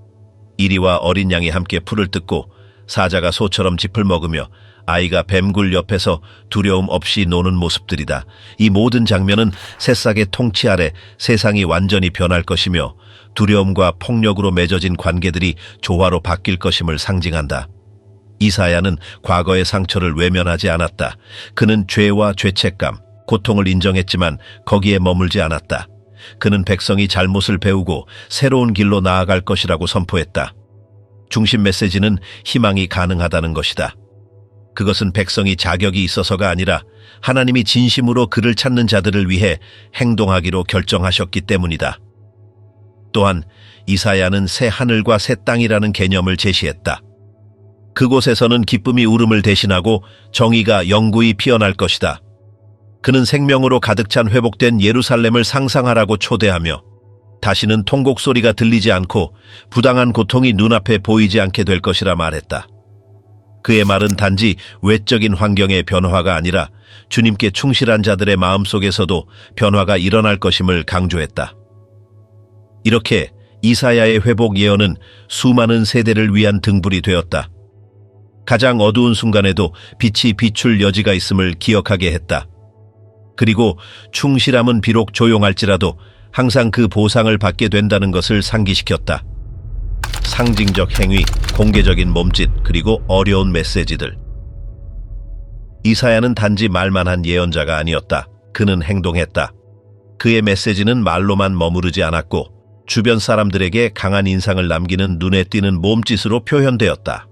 이리와 어린 양이 함께 풀을 뜯고 사자가 소처럼 짚을 먹으며 아이가 뱀굴 옆에서 두려움 없이 노는 모습들이다. 이 모든 장면은 새싹의 통치 아래 세상이 완전히 변할 것이며 두려움과 폭력으로 맺어진 관계들이 조화로 바뀔 것임을 상징한다. 이사야는 과거의 상처를 외면하지 않았다. 그는 죄와 죄책감, 고통을 인정했지만 거기에 머물지 않았다. 그는 백성이 잘못을 배우고 새로운 길로 나아갈 것이라고 선포했다. 중심 메시지는 희망이 가능하다는 것이다. 그것은 백성이 자격이 있어서가 아니라 하나님이 진심으로 그를 찾는 자들을 위해 행동하기로 결정하셨기 때문이다. 또한 이사야는 새 하늘과 새 땅이라는 개념을 제시했다. 그곳에서는 기쁨이 울음을 대신하고 정의가 영구히 피어날 것이다. 그는 생명으로 가득 찬 회복된 예루살렘을 상상하라고 초대하며 다시는 통곡 소리가 들리지 않고 부당한 고통이 눈앞에 보이지 않게 될 것이라 말했다. 그의 말은 단지 외적인 환경의 변화가 아니라 주님께 충실한 자들의 마음속에서도 변화가 일어날 것임을 강조했다. 이렇게 이사야의 회복 예언은 수많은 세대를 위한 등불이 되었다. 가장 어두운 순간에도 빛이 비출 여지가 있음을 기억하게 했다. 그리고 충실함은 비록 조용할지라도 항상 그 보상을 받게 된다는 것을 상기시켰다. 상징적 행위, 공개적인 몸짓, 그리고 어려운 메시지들. 이사야는 단지 말만 한 예언자가 아니었다. 그는 행동했다. 그의 메시지는 말로만 머무르지 않았고 주변 사람들에게 강한 인상을 남기는 눈에 띄는 몸짓으로 표현되었다.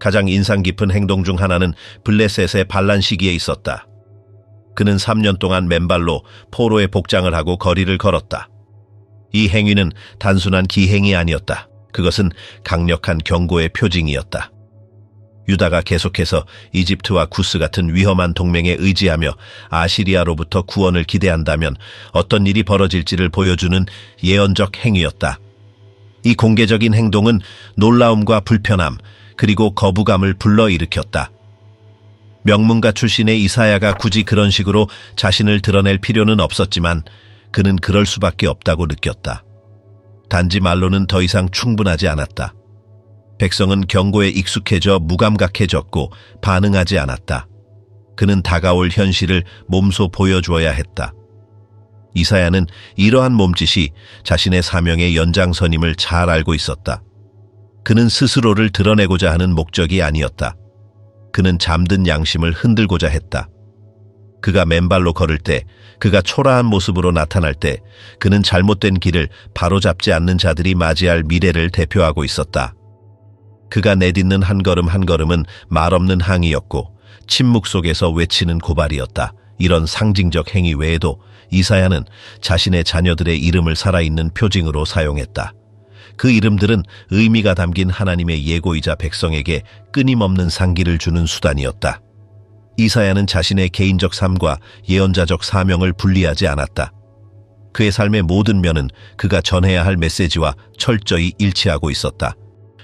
가장 인상 깊은 행동 중 하나는 블레셋의 반란 시기에 있었다. 그는 3년 동안 맨발로 포로의 복장을 하고 거리를 걸었다. 이 행위는 단순한 기행이 아니었다. 그것은 강력한 경고의 표징이었다. 유다가 계속해서 이집트와 구스 같은 위험한 동맹에 의지하며 아시리아로부터 구원을 기대한다면 어떤 일이 벌어질지를 보여주는 예언적 행위였다. 이 공개적인 행동은 놀라움과 불편함, 그리고 거부감을 불러일으켰다. 명문가 출신의 이사야가 굳이 그런 식으로 자신을 드러낼 필요는 없었지만 그는 그럴 수밖에 없다고 느꼈다. 단지 말로는 더 이상 충분하지 않았다. 백성은 경고에 익숙해져 무감각해졌고 반응하지 않았다. 그는 다가올 현실을 몸소 보여주어야 했다. 이사야는 이러한 몸짓이 자신의 사명의 연장선임을 잘 알고 있었다. 그는 스스로를 드러내고자 하는 목적이 아니었다. 그는 잠든 양심을 흔들고자 했다. 그가 맨발로 걸을 때, 그가 초라한 모습으로 나타날 때, 그는 잘못된 길을 바로잡지 않는 자들이 맞이할 미래를 대표하고 있었다. 그가 내딛는 한 걸음 한 걸음은 말없는 항의였고 침묵 속에서 외치는 고발이었다. 이런 상징적 행위 외에도 이사야는 자신의 자녀들의 이름을 살아있는 표징으로 사용했다. 그 이름들은 의미가 담긴 하나님의 예고이자 백성에게 끊임없는 상기를 주는 수단이었다. 이사야는 자신의 개인적 삶과 예언자적 사명을 분리하지 않았다. 그의 삶의 모든 면은 그가 전해야 할 메시지와 철저히 일치하고 있었다.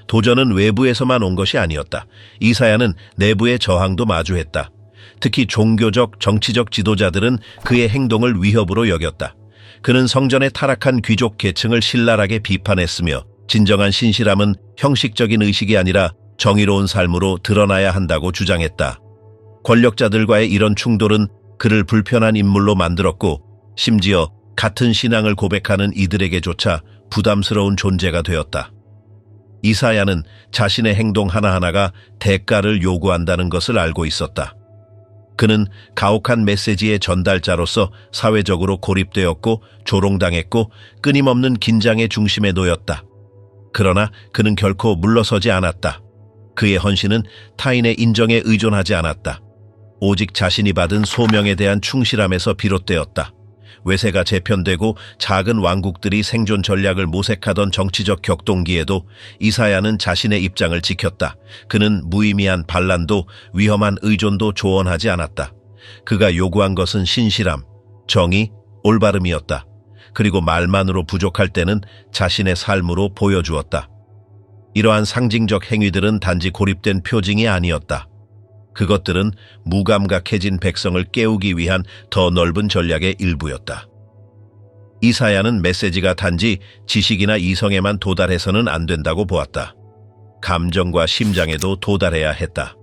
도전은 외부에서만 온 것이 아니었다. 이사야는 내부의 저항도 마주했다. 특히 종교적, 정치적 지도자들은 그의 행동을 위협으로 여겼다. 그는 성전의 타락한 귀족 계층을 신랄하게 비판했으며 진정한 신실함은 형식적인 의식이 아니라 정의로운 삶으로 드러나야 한다고 주장했다. 권력자들과의 이런 충돌은 그를 불편한 인물로 만들었고 심지어 같은 신앙을 고백하는 이들에게조차 부담스러운 존재가 되었다. 이사야는 자신의 행동 하나하나가 대가를 요구한다는 것을 알고 있었다. 그는 가혹한 메시지의 전달자로서 사회적으로 고립되었고 조롱당했고 끊임없는 긴장의 중심에 놓였다. 그러나 그는 결코 물러서지 않았다. 그의 헌신은 타인의 인정에 의존하지 않았다. 오직 자신이 받은 소명에 대한 충실함에서 비롯되었다. 외세가 재편되고 작은 왕국들이 생존 전략을 모색하던 정치적 격동기에도 이사야는 자신의 입장을 지켰다. 그는 무의미한 반란도 위험한 의존도 조언하지 않았다. 그가 요구한 것은 신실함, 정의, 올바름이었다. 그리고 말만으로 부족할 때는 자신의 삶으로 보여주었다. 이러한 상징적 행위들은 단지 고립된 표징이 아니었다. 그것들은 무감각해진 백성을 깨우기 위한 더 넓은 전략의 일부였다. 이사야는 메시지가 단지 지식이나 이성에만 도달해서는 안 된다고 보았다. 감정과 심장에도 도달해야 했다.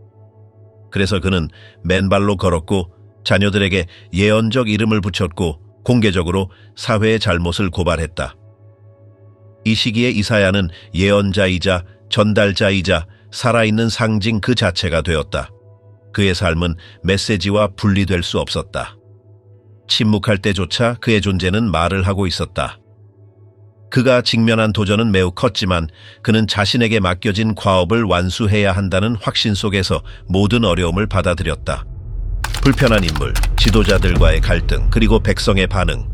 그래서 그는 맨발로 걸었고 자녀들에게 예언적 이름을 붙였고 공개적으로 사회의 잘못을 고발했다. 이 시기에 이사야는 예언자이자 전달자이자 살아있는 상징 그 자체가 되었다. 그의 삶은 메시지와 분리될 수 없었다. 침묵할 때조차 그의 존재는 말을 하고 있었다. 그가 직면한 도전은 매우 컸지만 그는 자신에게 맡겨진 과업을 완수해야 한다는 확신 속에서 모든 어려움을 받아들였다. 불편한 인물, 지도자들과의 갈등, 그리고 백성의 반응.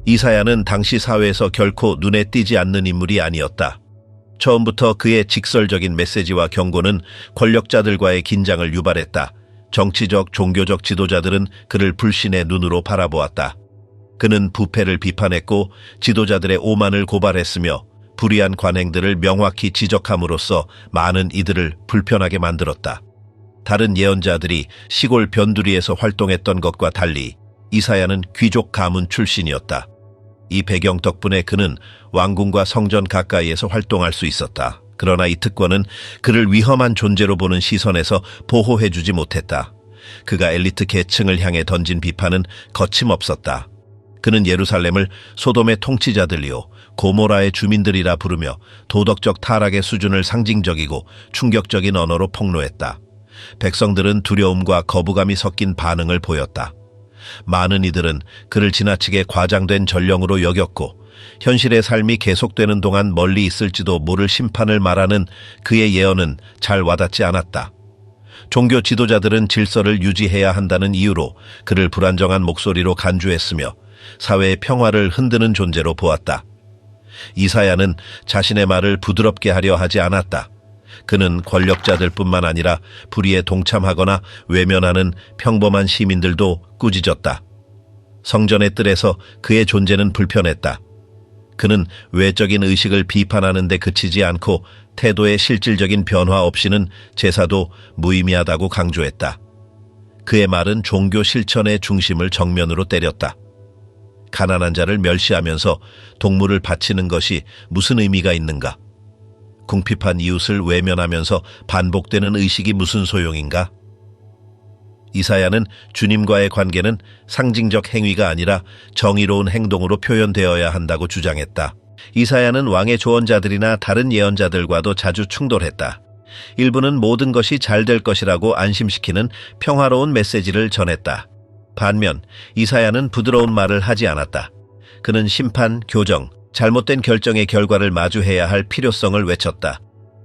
이사야는 당시 사회에서 결코 눈에 띄지 않는 인물이 아니었다. 처음부터 그의 직설적인 메시지와 경고는 권력자들과의 긴장을 유발했다. 정치적, 종교적 지도자들은 그를 불신의 눈으로 바라보았다. 그는 부패를 비판했고 지도자들의 오만을 고발했으며 불의한 관행들을 명확히 지적함으로써 많은 이들을 불편하게 만들었다. 다른 예언자들이 시골 변두리에서 활동했던 것과 달리 이사야는 귀족 가문 출신이었다. 이 배경 덕분에 그는 왕궁과 성전 가까이에서 활동할 수 있었다. 그러나 이 특권은 그를 위험한 존재로 보는 시선에서 보호해주지 못했다. 그가 엘리트 계층을 향해 던진 비판은 거침없었다. 그는 예루살렘을 소돔의 통치자들이요 고모라의 주민들이라 부르며 도덕적 타락의 수준을 상징적이고 충격적인 언어로 폭로했다. 백성들은 두려움과 거부감이 섞인 반응을 보였다. 많은 이들은 그를 지나치게 과장된 전령으로 여겼고 현실의 삶이 계속되는 동안 멀리 있을지도 모를 심판을 말하는 그의 예언은 잘 와닿지 않았다. 종교 지도자들은 질서를 유지해야 한다는 이유로 그를 불안정한 목소리로 간주했으며 사회의 평화를 흔드는 존재로 보았다. 이사야는 자신의 말을 부드럽게 하려 하지 않았다. 그는 권력자들뿐만 아니라 불의에 동참하거나 외면하는 평범한 시민들도 꾸짖었다. 성전의 뜰에서 그의 존재는 불편했다. 그는 외적인 의식을 비판하는 데 그치지 않고 태도의 실질적인 변화 없이는 제사도 무의미하다고 강조했다. 그의 말은 종교 실천의 중심을 정면으로 때렸다. 가난한 자를 멸시하면서 동물을 바치는 것이 무슨 의미가 있는가? 궁핍한 이웃을 외면하면서 반복되는 의식이 무슨 소용인가? 이사야는 주님과의 관계는 상징적 행위가 아니라 정의로운 행동으로 표현되어야 한다고 주장했다. 이사야는 왕의 조언자들이나 다른 예언자들과도 자주 충돌했다. 일부는 모든 것이 잘 될 것이라고 안심시키는 평화로운 메시지를 전했다. 반면 이사야는 부드러운 말을 하지 않았다. 그는 심판, 교정, 잘못된 결정의 결과를 마주해야 할 필요성을 외쳤다.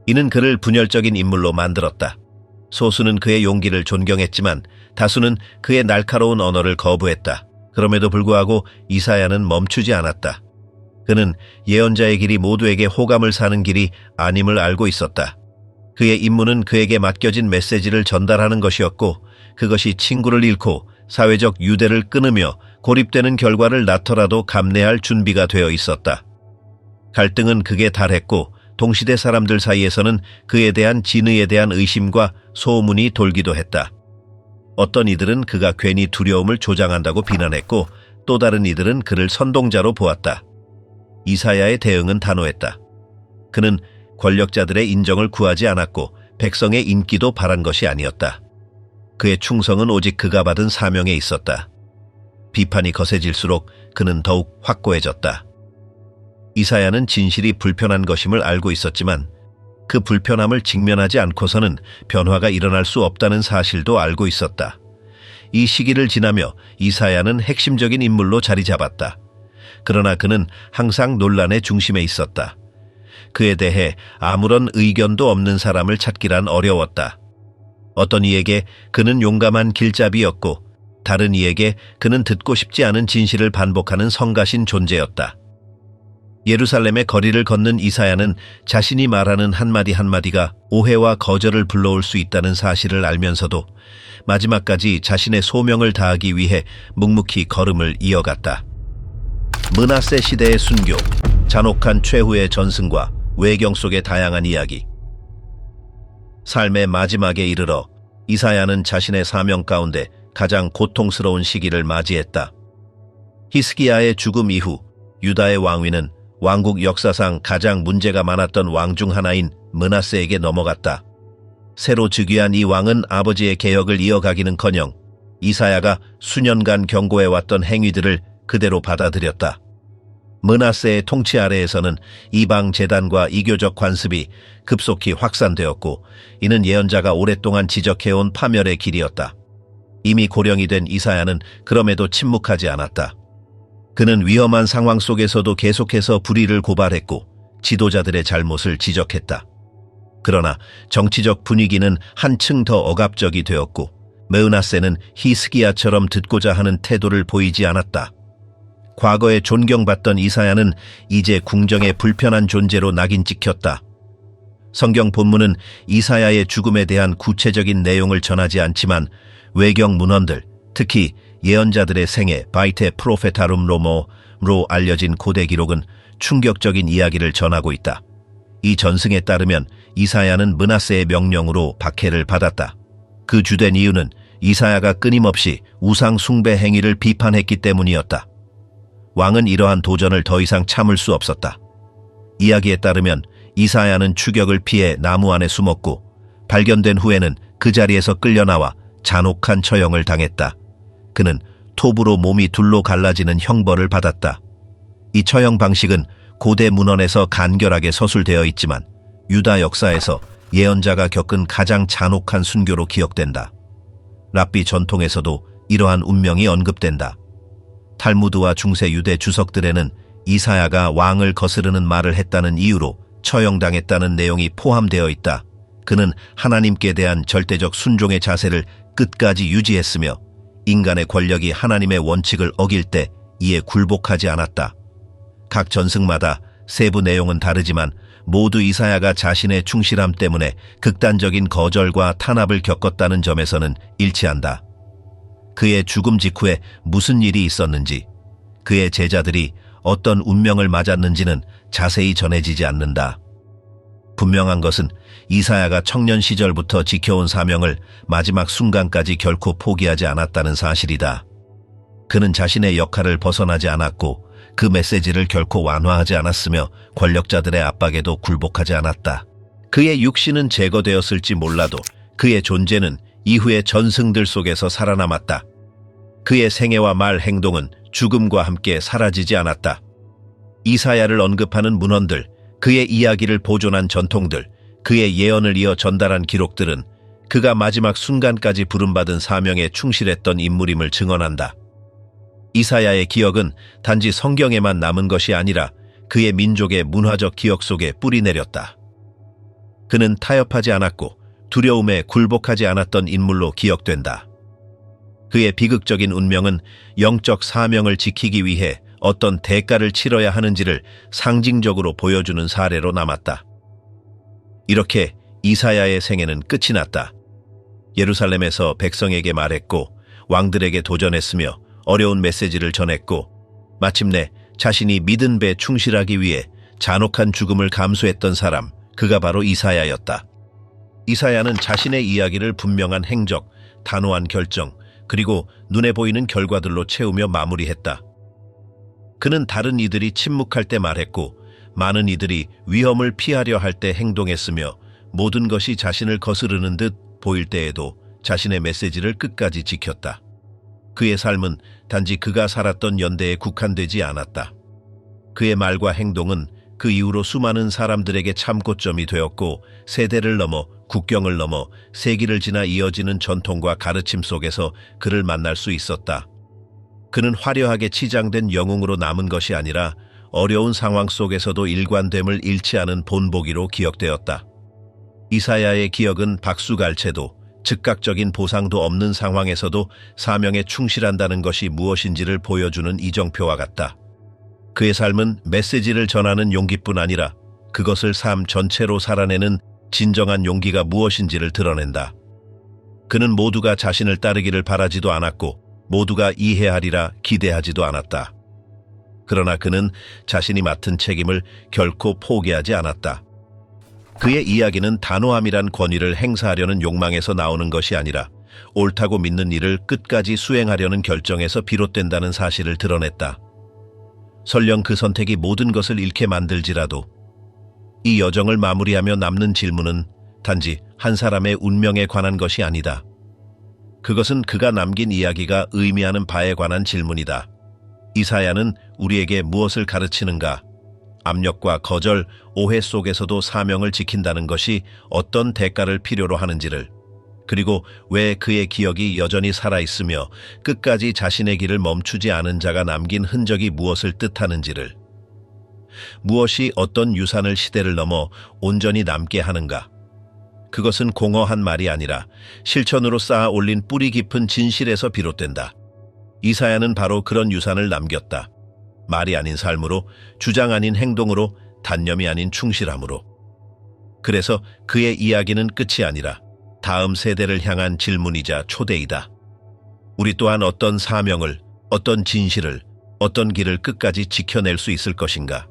이는 그를 분열적인 인물로 만들었다. 소수는 그의 용기를 존경했지만 다수는 그의 날카로운 언어를 거부했다. 그럼에도 불구하고 이사야는 멈추지 않았다. 그는 예언자의 길이 모두에게 호감을 사는 길이 아님을 알고 있었다. 그의 임무는 그에게 맡겨진 메시지를 전달하는 것이었고 그것이 친구를 잃고 사회적 유대를 끊으며 고립되는 결과를 낳더라도 감내할 준비가 되어 있었다. 갈등은 극에 달했고 동시대 사람들 사이에서는 그에 대한 진의에 대한 의심과 소문이 돌기도 했다. 어떤 이들은 그가 괜히 두려움을 조장한다고 비난했고 또 다른 이들은 그를 선동자로 보았다. 이사야의 대응은 단호했다. 그는 권력자들의 인정을 구하지 않았고 백성의 인기도 바란 것이 아니었다. 그의 충성은 오직 그가 받은 사명에 있었다. 비판이 거세질수록 그는 더욱 확고해졌다. 이사야는 진실이 불편한 것임을 알고 있었지만 그 불편함을 직면하지 않고서는 변화가 일어날 수 없다는 사실도 알고 있었다. 이 시기를 지나며 이사야는 핵심적인 인물로 자리 잡았다. 그러나 그는 항상 논란의 중심에 있었다. 그에 대해 아무런 의견도 없는 사람을 찾기란 어려웠다. 어떤 이에게 그는 용감한 길잡이였고 다른 이에게 그는 듣고 싶지 않은 진실을 반복하는 성가신 존재였다. 예루살렘의 거리를 걷는 이사야는 자신이 말하는 한마디 한마디가 오해와 거절을 불러올 수 있다는 사실을 알면서도 마지막까지 자신의 소명을 다하기 위해 묵묵히 걸음을 이어갔다. 므낫세 시대의 순교, 잔혹한 최후의 전승과 외경 속의 다양한 이야기. 삶의 마지막에 이르러 이사야는 자신의 사명 가운데 가장 고통스러운 시기를 맞이했다. 히스기야의 죽음 이후 유다의 왕위는 왕국 역사상 가장 문제가 많았던 왕 중 하나인 므낫세에게 넘어갔다. 새로 즉위한 이 왕은 아버지의 개혁을 이어가기는커녕 이사야가 수년간 경고해왔던 행위들을 그대로 받아들였다. 므낫세의 통치 아래에서는 이방 제단과 이교적 관습이 급속히 확산되었고 이는 예언자가 오랫동안 지적해온 파멸의 길이었다. 이미 고령이 된 이사야는 그럼에도 침묵하지 않았다. 그는 위험한 상황 속에서도 계속해서 불의를 고발했고 지도자들의 잘못을 지적했다. 그러나 정치적 분위기는 한층 더 억압적이 되었고 므낫세는 히스기야처럼 듣고자 하는 태도를 보이지 않았다. 과거에 존경받던 이사야는 이제 궁정의 불편한 존재로 낙인 찍혔다. 성경 본문은 이사야의 죽음에 대한 구체적인 내용을 전하지 않지만 외경 문헌들, 특히 예언자들의 생애 바이테 프로페타룸 로모로 알려진 고대 기록은 충격적인 이야기를 전하고 있다. 이 전승에 따르면 이사야는 므낫세의 명령으로 박해를 받았다. 그 주된 이유는 이사야가 끊임없이 우상 숭배 행위를 비판했기 때문이었다. 왕은 이러한 도전을 더 이상 참을 수 없었다. 이야기에 따르면 이사야는 추격을 피해 나무 안에 숨었고 발견된 후에는 그 자리에서 끌려나와 잔혹한 처형을 당했다. 그는 톱으로 몸이 둘로 갈라지는 형벌을 받았다. 이 처형 방식은 고대 문헌에서 간결하게 서술되어 있지만 유다 역사에서 예언자가 겪은 가장 잔혹한 순교로 기억된다. 랍비 전통에서도 이러한 운명이 언급된다. 탈무드와 중세 유대 주석들에는 이사야가 왕을 거스르는 말을 했다는 이유로 처형당했다는 내용이 포함되어 있다. 그는 하나님께 대한 절대적 순종의 자세를 끝까지 유지했으며 인간의 권력이 하나님의 원칙을 어길 때 이에 굴복하지 않았다. 각 전승마다 세부 내용은 다르지만 모두 이사야가 자신의 충실함 때문에 극단적인 거절과 탄압을 겪었다는 점에서는 일치한다. 그의 죽음 직후에 무슨 일이 있었는지, 그의 제자들이 어떤 운명을 맞았는지는 자세히 전해지지 않는다. 분명한 것은 이사야가 청년 시절부터 지켜온 사명을 마지막 순간까지 결코 포기하지 않았다는 사실이다. 그는 자신의 역할을 벗어나지 않았고 그 메시지를 결코 완화하지 않았으며 권력자들의 압박에도 굴복하지 않았다. 그의 육신은 제거되었을지 몰라도 그의 존재는 이후의 전승들 속에서 살아남았다. 그의 생애와 말, 행동은 죽음과 함께 사라지지 않았다. 이사야를 언급하는 문헌들, 그의 이야기를 보존한 전통들, 그의 예언을 이어 전달한 기록들은 그가 마지막 순간까지 부름받은 사명에 충실했던 인물임을 증언한다. 이사야의 기억은 단지 성경에만 남은 것이 아니라 그의 민족의 문화적 기억 속에 뿌리내렸다. 그는 타협하지 않았고 두려움에 굴복하지 않았던 인물로 기억된다. 그의 비극적인 운명은 영적 사명을 지키기 위해 어떤 대가를 치러야 하는지를 상징적으로 보여주는 사례로 남았다. 이렇게 이사야의 생애는 끝이 났다. 예루살렘에서 백성에게 말했고 왕들에게 도전했으며 어려운 메시지를 전했고 마침내 자신이 믿은 배 충실하기 위해 잔혹한 죽음을 감수했던 사람, 그가 바로 이사야였다. 이사야는 자신의 이야기를 분명한 행적, 단호한 결정, 그리고 눈에 보이는 결과들로 채우며 마무리했다. 그는 다른 이들이 침묵할 때 말했고 많은 이들이 위험을 피하려 할 때 행동했으며 모든 것이 자신을 거스르는 듯 보일 때에도 자신의 메시지를 끝까지 지켰다. 그의 삶은 단지 그가 살았던 연대에 국한되지 않았다. 그의 말과 행동은 그 이후로 수많은 사람들에게 참고점이 되었고 세대를 넘어 국경을 넘어 세기를 지나 이어지는 전통과 가르침 속에서 그를 만날 수 있었다. 그는 화려하게 치장된 영웅으로 남은 것이 아니라 어려운 상황 속에서도 일관됨을 잃지 않은 본보기로 기억되었다. 이사야의 기억은 박수갈채도 즉각적인 보상도 없는 상황에서도 사명에 충실한다는 것이 무엇인지를 보여주는 이정표와 같다. 그의 삶은 메시지를 전하는 용기뿐 아니라 그것을 삶 전체로 살아내는 진정한 용기가 무엇인지를 드러낸다. 그는 모두가 자신을 따르기를 바라지도 않았고 모두가 이해하리라 기대하지도 않았다. 그러나 그는 자신이 맡은 책임을 결코 포기하지 않았다. 그의 이야기는 단호함이란 권위를 행사하려는 욕망에서 나오는 것이 아니라 옳다고 믿는 일을 끝까지 수행하려는 결정에서 비롯된다는 사실을 드러냈다. 설령 그 선택이 모든 것을 잃게 만들지라도 이 여정을 마무리하며 남는 질문은 단지 한 사람의 운명에 관한 것이 아니다. 그것은 그가 남긴 이야기가 의미하는 바에 관한 질문이다. 이사야는 우리에게 무엇을 가르치는가? 압력과 거절, 오해 속에서도 사명을 지킨다는 것이 어떤 대가를 필요로 하는지를, 그리고 왜 그의 기억이 여전히 살아있으며 끝까지 자신의 길을 멈추지 않은 자가 남긴 흔적이 무엇을 뜻하는지를, 무엇이 어떤 유산을 시대를 넘어 온전히 남게 하는가? 그것은 공허한 말이 아니라 실천으로 쌓아 올린 뿌리 깊은 진실에서 비롯된다. 이사야는 바로 그런 유산을 남겼다. 말이 아닌 삶으로, 주장 아닌 행동으로, 단념이 아닌 충실함으로. 그래서 그의 이야기는 끝이 아니라 다음 세대를 향한 질문이자 초대이다. 우리 또한 어떤 사명을, 어떤 진실을, 어떤 길을 끝까지 지켜낼 수 있을 것인가?